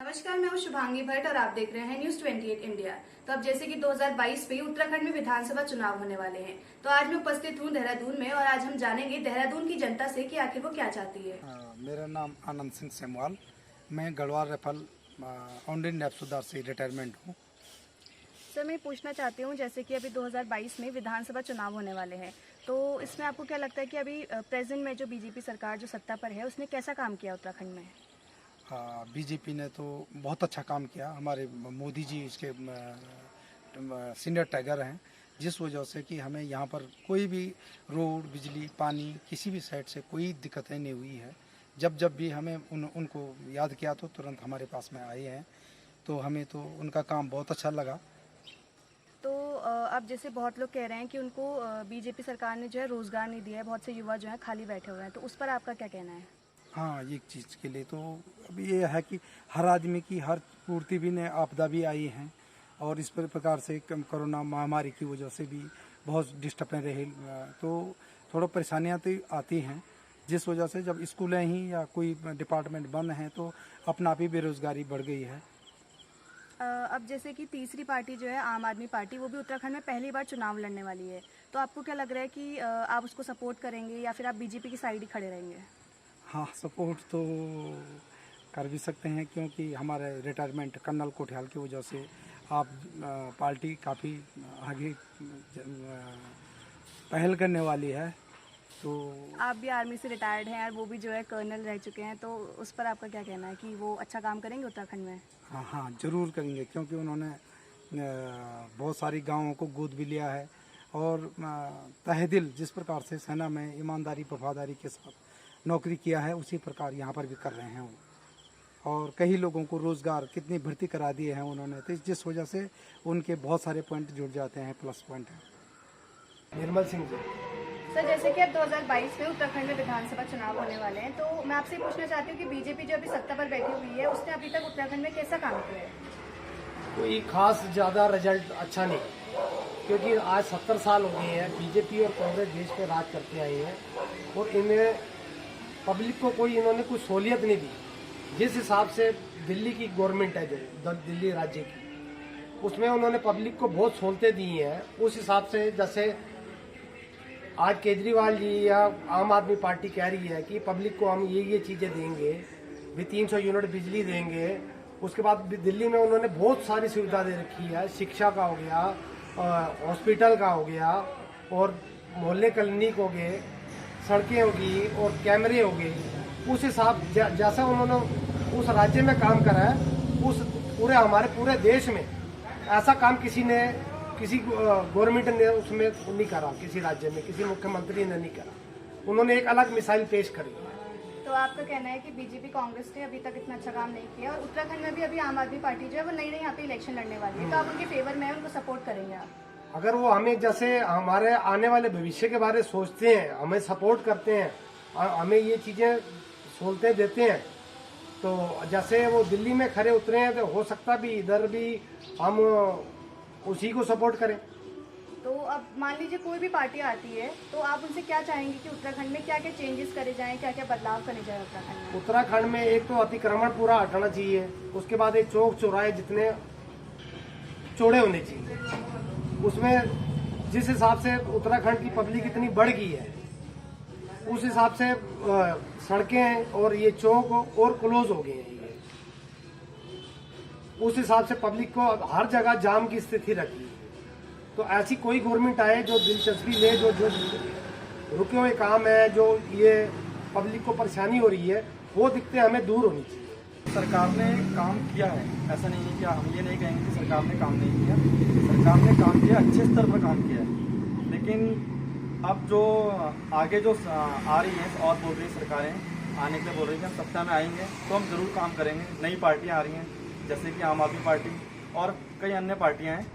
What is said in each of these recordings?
नमस्कार, मैं हूं शुभांगी भट्ट और आप देख रहे हैं न्यूज 28 इंडिया। तो अब जैसे कि 2022 में उत्तराखंड में विधानसभा चुनाव होने वाले हैं, तो आज मैं उपस्थित हूं देहरादून में और आज हम जानेंगे देहरादून की जनता से कि आखिर वो क्या चाहती है। मेरा नाम आनंद सिंह सेमवाल, मैं गढ़वाल रेफल ऑनलाइन नैब सुधार से रिटायरमेंट हूँ। सर, मैं पूछना चाहती हूँ, जैसे कि अभी 2022 में विधानसभा चुनाव होने वाले हैं, तो इसमें आपको क्या लगता है कि अभी प्रेजेंट में जो बीजेपी सरकार जो सत्ता पर है उसने कैसा काम किया उत्तराखंड में? बीजेपी ने तो बहुत अच्छा काम किया। हमारे मोदी जी इसके सीनियर टाइगर हैं, जिस वजह से कि हमें यहाँ पर कोई भी रोड, बिजली, पानी किसी भी साइड से कोई दिक्कतें नहीं हुई है। जब भी हमें उनको याद किया तो तुरंत हमारे पास में आए हैं, तो हमें तो उनका काम बहुत अच्छा लगा। तो अब जैसे बहुत लोग कह रहे हैं कि उनको बीजेपी सरकार ने जो है रोजगार नहीं दिया है, बहुत से युवा जो है खाली बैठे हुए हैं, तो उस पर आपका क्या कहना है? हाँ, एक चीज़ के लिए तो अब ये है कि हर आदमी की हर पूर्ति भी ने आपदा भी आई हैं, और इस प्रकार से कोरोना महामारी की वजह से भी बहुत डिस्टर्बें रहे, तो थोड़ा परेशानियाँ तो आती हैं, जिस वजह से जब स्कूलें ही या कोई डिपार्टमेंट बंद हैं तो अपना आप ही बेरोजगारी बढ़ गई है। अब जैसे कि तीसरी पार्टी जो है आम आदमी पार्टी, वो भी उत्तराखंड में पहली बार चुनाव लड़ने वाली है, तो आपको क्या लग रहा है कि आप उसको सपोर्ट करेंगे या फिर आप बीजेपी की साइड ही खड़े रहेंगे? हाँ, सपोर्ट तो कर भी सकते हैं, क्योंकि हमारे रिटायरमेंट कर्नल कोठियाल की वजह से आप पार्टी काफ़ी आगे पहल करने वाली है। तो आप भी आर्मी से रिटायर्ड हैं और वो भी जो है कर्नल रह चुके हैं, तो उस पर आपका क्या कहना है कि वो अच्छा काम करेंगे उत्तराखंड में? हाँ हाँ, जरूर करेंगे, क्योंकि उन्होंने बहुत सारी गांवों को गोद भी लिया है, और तहे दिल जिस प्रकार से सेना में ईमानदारी वफादारी के साथ नौकरी किया है, उसी प्रकार यहाँ पर भी कर रहे हैं वो। और कई लोगों को रोज़गार कितनी भर्ती करा दिए हैं उन्होंने, तो जिस वजह से उनके बहुत सारे पॉइंट जुड़ जाते हैं, प्लस पॉइंट है। निर्मल सिंह जी। सर, जैसे कि अब 2022 में उत्तराखंड में विधानसभा चुनाव होने वाले हैं, तो मैं आपसे पूछना चाहती हूँ कि बीजेपी जो अभी सत्ता पर बैठी हुई है उसने अभी तक उत्तराखंड में कैसा काम किया है? कोई खास ज़्यादा रिजल्ट अच्छा नहीं, क्योंकि आज 70 साल हो गए हैं बीजेपी और कांग्रेस देश पे राज करते आए हैं, और इन्हें पब्लिक को कोई इन्होंने कुछ सहूलियत नहीं दी। जिस हिसाब से दिल्ली की गवर्नमेंट है, जो दिल्ली राज्य की, उसमें उन्होंने पब्लिक को बहुत सहूलतें दी हैं। उस हिसाब से जैसे आज केजरीवाल जी या आम आदमी पार्टी कह रही है कि पब्लिक को हम ये चीज़ें देंगे, भी 300 यूनिट बिजली देंगे। उसके बाद दिल्ली में उन्होंने बहुत सारी सुविधा दे रखी है, शिक्षा का हो गया, हॉस्पिटल का हो गया, और मोहल्ले क्लिनिक हो गए, सड़कें होगी और कैमरे हो गए। उस हिसाब जैसा उन्होंने उस राज्य में काम करा है, उस हमारे पूरे देश में ऐसा काम किसी गवर्नमेंट ने उसमें नहीं करा, किसी राज्य में किसी मुख्यमंत्री ने नहीं करा। उन्होंने एक अलग मिसाइल पेश करी। तो आपका कहना है कि बीजेपी कांग्रेस ने अभी तक इतना अच्छा काम नहीं किया, और उत्तराखंड में भी अभी आम आदमी पार्टी जो है वो नई यहाँ पे इलेक्शन लड़ने वाली है, तो आप उनके फेवर में उनको सपोर्ट करेंगे आप? अगर वो हमें जैसे हमारे आने वाले भविष्य के बारे में सोचते हैं, हमें सपोर्ट करते हैं, हमें ये चीज़ें सहूलतें देते हैं, तो जैसे वो दिल्ली में खड़े उतरे हैं, तो हो सकता भी इधर भी हम उसी को सपोर्ट करें। तो अब मान लीजिए कोई भी पार्टी आती है, तो आप उनसे क्या चाहेंगे कि उत्तराखंड में क्या क्या चेंजेस करे जाएं, क्या क्या बदलाव करे जाए उत्तराखंड में? उत्तराखंड में एक तो अतिक्रमण पूरा हटाना चाहिए, उसके बाद एक चौक चौराहे जितने चौड़े होने चाहिए। उसमें जिस हिसाब से उत्तराखंड की पब्लिक इतनी बढ़ गई है, उस हिसाब से सड़कें और ये चौक और क्लोज हो गए हैं। उस हिसाब से पब्लिक को हर जगह जाम की स्थिति रखी। तो ऐसी कोई गवर्नमेंट आए जो दिलचस्पी ले, जो रुके हुए काम है, जो ये पब्लिक को परेशानी हो रही है, वो दिक्कतें हमें दूर होनी चाहिए। सरकार ने काम किया है, ऐसा नहीं है कि हम ये नहीं कहेंगे कि सरकार ने काम नहीं किया। सरकार ने काम किया, अच्छे स्तर पर काम किया है, लेकिन अब जो आगे जो आ रही हैं और बोल रही सरकारें आने के लिए बोल रही हैं कि हम सत्ता में आएंगे तो हम जरूर काम करेंगे। नई पार्टियां आ रही हैं, जैसे कि आम आदमी पार्टी और कई अन्य पार्टियां हैं।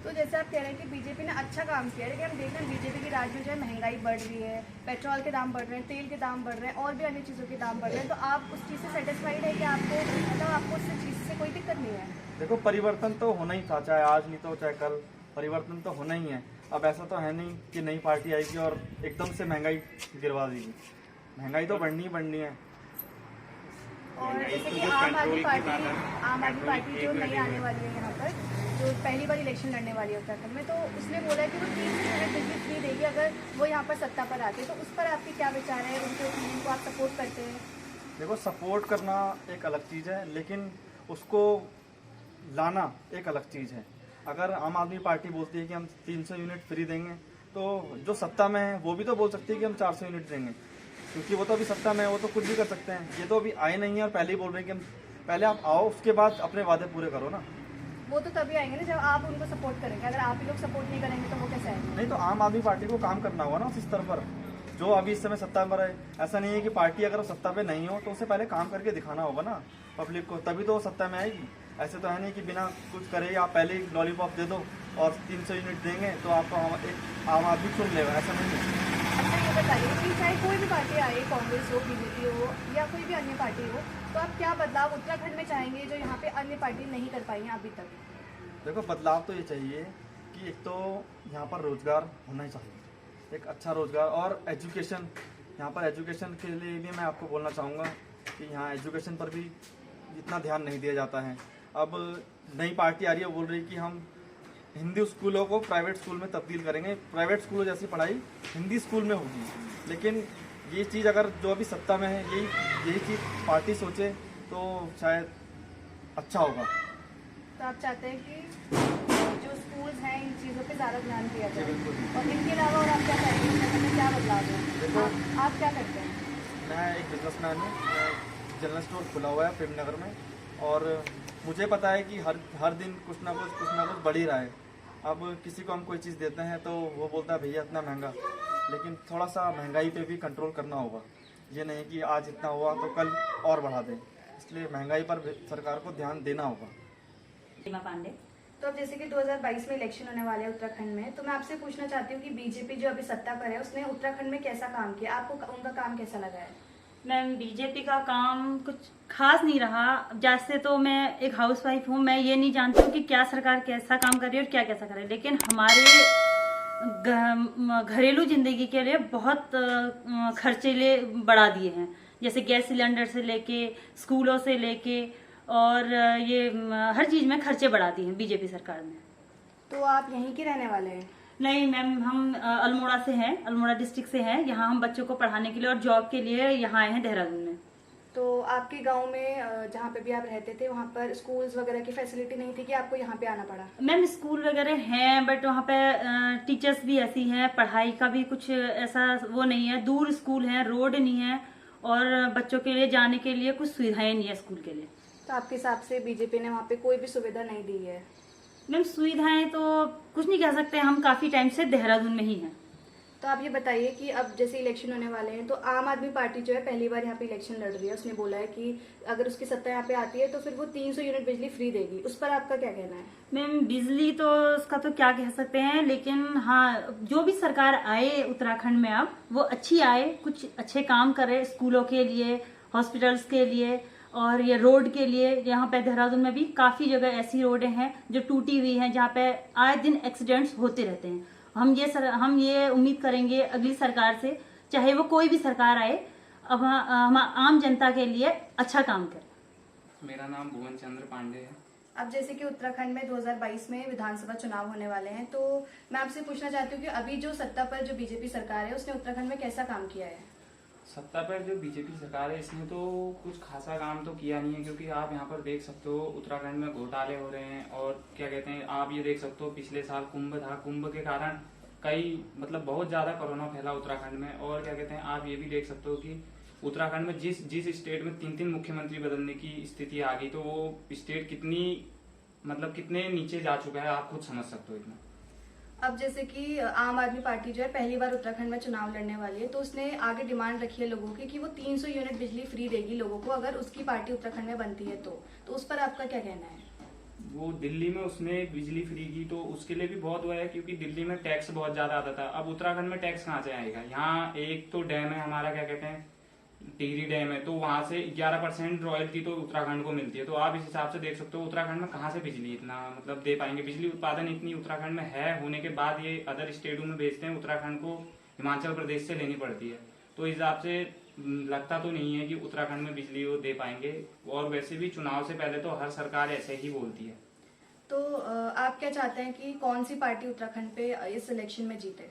तो जैसे आप कह रहे हैं कि बीजेपी ने अच्छा काम किया, लेकिन हम देख रहे हैं बीजेपी के राज में जो है महंगाई बढ़ रही है, पेट्रोल के दाम बढ़ रहे हैं, तेल के दाम बढ़ रहे हैं, और भी अन्य चीज़ों के दाम बढ़ रहे हैं, तो आप उस चीज़ से सेटिस्फाइड है कि आपको मतलब आपको उस चीज़ से कोई दिक्कत नहीं है? देखो, परिवर्तन तो होना ही था, चाहे आज नहीं तो चाहे कल, परिवर्तन तो होना ही है। अब ऐसा तो है नहीं कि नई पार्टी आएगी और एकदम से महंगाई गिरवा देगी। महंगाई तो बढ़नी ही बढ़नी है। और जैसे कि आम आदमी पार्टी जो नई आने वाली है यहाँ पर, जो पहली बार इलेक्शन लड़ने वाली है उत्तराखंड में, तो उसने बोला है कि वो 300 यूनिट बिजली फ्री देगी अगर वो यहाँ पर सत्ता पर आते हैं। तो उस पर आपके क्या विचार है? उनके ओपिनियन को आप सपोर्ट करते हैं? देखो, सपोर्ट करना एक अलग चीज़ है, लेकिन उसको लाना एक अलग चीज़ है। अगर आम आदमी पार्टी बोलती है कि हम 300 यूनिट फ्री देंगे, तो जो सत्ता में है वो भी तो बोल सकती है कि हम 400 यूनिट देंगे, क्योंकि वो तो अभी सत्ता में है, वो तो कुछ भी कर सकते हैं। ये तो अभी आए नहीं है और पहले ही बोल रहे हैं कि हम पहले आप आओ, उसके बाद अपने वादे पूरे करो ना। वो तो तभी आएंगे ना जब आप उनको सपोर्ट करेंगे। अगर आप ही लोग सपोर्ट नहीं करेंगे तो वो कैसे आएंगे? नहीं, तो आम आदमी पार्टी को काम करना होगा ना उस स्तर पर, जो अभी इस समय सत्ता पर है। ऐसा नहीं है कि पार्टी अगर सत्ता पे नहीं हो तो उसे पहले काम करके दिखाना होगा ना पब्लिक को, तभी तो वो सत्ता में आएगी। ऐसे तो है नहीं कि बिना कुछ करे आप पहले ही लॉलीपॉप दे दो और 300 यूनिट देंगे तो आपको एक आम आदमी चुन लेगा, ऐसा नहीं है। अच्छा, ये बताइए कि चाहे कोई भी पार्टी आए, कांग्रेस हो, बीजेपी हो या कोई भी अन्य पार्टी हो, तो आप क्या बदलाव उत्तराखंड में चाहेंगे जो यहाँ पे अन्य पार्टी नहीं कर पाई हैं अभी तक? देखो, बदलाव तो ये चाहिए कि एक तो यहाँ पर रोजगार होना ही चाहिए, एक अच्छा रोजगार, और एजुकेशन। यहाँ पर एजुकेशन के लिए भी मैं आपको बोलना चाहूँगा कि यहाँ एजुकेशन पर भी इतना ध्यान नहीं दिया जाता है। अब नई पार्टी आ रही है, बोल रही है कि हम हिंदी स्कूलों को प्राइवेट स्कूल में तब्दील करेंगे, प्राइवेट स्कूलों जैसी पढ़ाई हिंदी स्कूल में होगी। लेकिन ये चीज़ अगर जो अभी सत्ता में है यही चीज़ पार्टी सोचे तो शायद अच्छा होगा। तो आप चाहते हैं कि जो स्कूल्स हैं इन चीज़ों पे ज़्यादा ध्यान दिया जाए, और इनके अलावा और आप क्या चाहेंगे? उत्तराखंड में क्या बदलाव है? आप क्या करते हैं? मैं एक बिजनेसमैन हूँ, जनरल स्टोर खुला हुआ है प्रेमनगर में, और मुझे पता है कि हर दिन कुछ ना कुछ बढ़ ही रहा है। अब किसी को हम कोई चीज़ देते हैं तो वो बोलता है भैया इतना महंगा, लेकिन थोड़ा सा महंगाई पे भी कंट्रोल करना होगा। ये नहीं कि आज इतना हुआ तो कल और बढ़ा दें, इसलिए महंगाई पर सरकार को ध्यान देना होगा। सीमा पांडे। तो अब जैसे कि 2022 में इलेक्शन होने वाले हैं उत्तराखंड में, तो मैं आपसे पूछना चाहती हूँ कि बीजेपी जो अभी सत्ता पर है उसने उत्तराखंड में कैसा काम किया? आपको उनका काम कैसा लगा है? मैम, बीजेपी का काम कुछ खास नहीं रहा। जैसे तो मैं एक हाउसवाइफ हूँ, मैं ये नहीं जानती हूँ कि क्या सरकार कैसा काम कर रही है और क्या कैसा कर रही है, लेकिन हमारे घरेलू जिंदगी के लिए बहुत खर्चे बढ़ा दिए हैं। जैसे गैस सिलेंडर से लेके, स्कूलों से लेके, और ये हर चीज में खर्चे बढ़ा दिए हैं बीजेपी सरकार ने। तो आप यहीं के रहने वाले हैं? नहीं मैम, हम अल्मोड़ा से हैं, अल्मोड़ा डिस्ट्रिक्ट से हैं। यहाँ हम बच्चों को पढ़ाने के लिए और जॉब के लिए यहाँ आए हैं देहरादून में। तो आपके गांव में जहाँ पे भी आप रहते थे वहाँ पर स्कूल्स वगैरह की फैसिलिटी नहीं थी कि आपको यहाँ पे आना पड़ा? मैम, स्कूल वगैरह हैं, बट वहाँ पे टीचर्स भी ऐसी हैं, पढ़ाई का भी कुछ ऐसा वो नहीं है। दूर स्कूल है, रोड नहीं है, और बच्चों के लिए जाने के लिए कुछ सुविधाएं नहीं है स्कूल के लिए। तो आपके हिसाब से बीजेपी ने वहाँ पे कोई भी सुविधा नहीं दी है? मैम, सुविधाएं तो कुछ नहीं कह सकते, हम काफी टाइम से देहरादून में ही हैं। तो आप ये बताइए कि अब जैसे इलेक्शन होने वाले हैं, तो आम आदमी पार्टी जो है पहली बार यहाँ पे इलेक्शन लड़ रही है, उसने बोला है कि अगर उसकी सत्ता यहाँ पे आती है तो फिर वो 300 यूनिट बिजली फ्री देगी। उस पर आपका क्या कहना है? मैम, बिजली तो उसका तो क्या कह सकते हैं, लेकिन हाँ, जो भी सरकार आए उत्तराखंड में अब वो अच्छी आए, कुछ अच्छे काम करे स्कूलों के लिए, हॉस्पिटल्स के लिए, और ये रोड के लिए। यहाँ पे देहरादून में भी काफी जगह ऐसी रोडें हैं जो टूटी हुई हैं, जहाँ पे आए दिन एक्सीडेंट्स होते रहते हैं। हम ये उम्मीद करेंगे अगली सरकार से, चाहे वो कोई भी सरकार आए, अब हम आम जनता के लिए अच्छा काम करें। मेरा नाम भुवन चंद्र पांडे है। अब जैसे कि उत्तराखंड में 2022 में विधानसभा चुनाव होने वाले हैं, तो मैं आपसे पूछना चाहती हूँ कि अभी जो सत्ता पर जो बीजेपी सरकार है उसने उत्तराखंड में कैसा काम किया है? सत्ता पर जो बीजेपी सरकार है इसने तो कुछ खासा काम तो किया नहीं है, क्योंकि आप यहाँ पर देख सकते हो उत्तराखंड में घोटाले हो रहे हैं। और क्या कहते हैं, आप ये देख सकते हो पिछले साल कुंभ था, कुंभ के कारण कई बहुत ज्यादा कोरोना फैला उत्तराखंड में। और क्या कहते हैं, आप ये भी देख सकते हो कि उत्तराखंड में जिस स्टेट में 3 मुख्यमंत्री बदलने की स्थिति आ गई, तो वो स्टेट कितने नीचे जा चुका है, आप खुद समझ सकते हो इतना। अब जैसे कि आम आदमी पार्टी जो है पहली बार उत्तराखंड में चुनाव लड़ने वाली है, तो उसने आगे डिमांड रखी है लोगों की कि वो 300 यूनिट बिजली फ्री देगी लोगों को अगर उसकी पार्टी उत्तराखंड में बनती है। तो उस पर आपका क्या कहना है? वो दिल्ली में उसने बिजली फ्री की तो उसके लिए भी बहुत हुआ है, क्योंकि दिल्ली में टैक्स बहुत ज्यादा आता था। अब उत्तराखंड में टैक्स कहाँ से आएगा? यहाँ एक तो डैम है हमारा, क्या कहते हैं, टिहरी डैम है, तो वहां से 11% रॉयल्टी तो उत्तराखंड को मिलती है। तो आप इस हिसाब से देख सकते हो उत्तराखंड में कहाँ से बिजली इतना दे पाएंगे। बिजली उत्पादन इतनी उत्तराखंड में है होने के बाद ये अदर स्टेटों में बेचते हैं, उत्तराखंड को हिमाचल प्रदेश से लेनी पड़ती है। तो इस हिसाब से लगता तो नहीं है कि उत्तराखंड में बिजली वो दे पाएंगे। और वैसे भी चुनाव से पहले तो हर सरकार ऐसे ही बोलती है। तो आप क्या चाहते हैं कि कौन सी पार्टी उत्तराखंड पे इस इलेक्शन में जीते?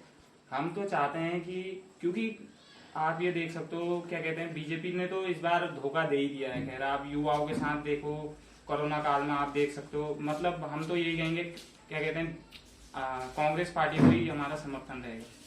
हम तो चाहते हैं कि, क्योंकि आप ये देख सकते हो, क्या कहते हैं, बीजेपी ने तो इस बार धोखा दे ही दिया है। खैर आप युवाओं के साथ देखो, कोरोना काल में आप देख सकते हो, मतलब हम तो यही कहेंगे, क्या कहते हैं, कांग्रेस पार्टी को ही हमारा समर्थन रहेगा।